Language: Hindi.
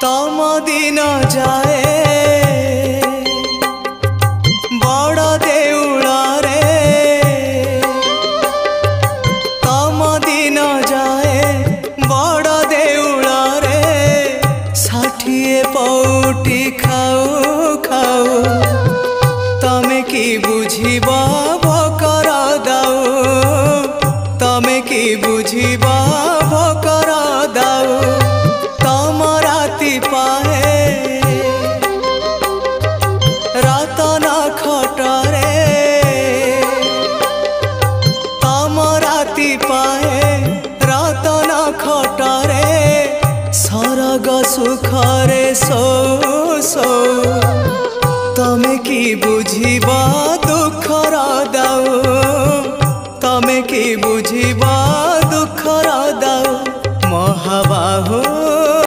तम दिन जाए बड़ देउल रे तम दिन जाए बड़ देउल रे 60 पौटी खाऊ खाऊ तमे की बुझिबा भकर दाऊ तमे की बुझिबा भकर दाऊ तम राति पाए रतन खटरे तम राति पाए रतन खटरे सरग सुखरे सो सो तमे की बुझिबा दुखर दाऊ तमे की बुझिबा दुखर दाऊ महाबाहु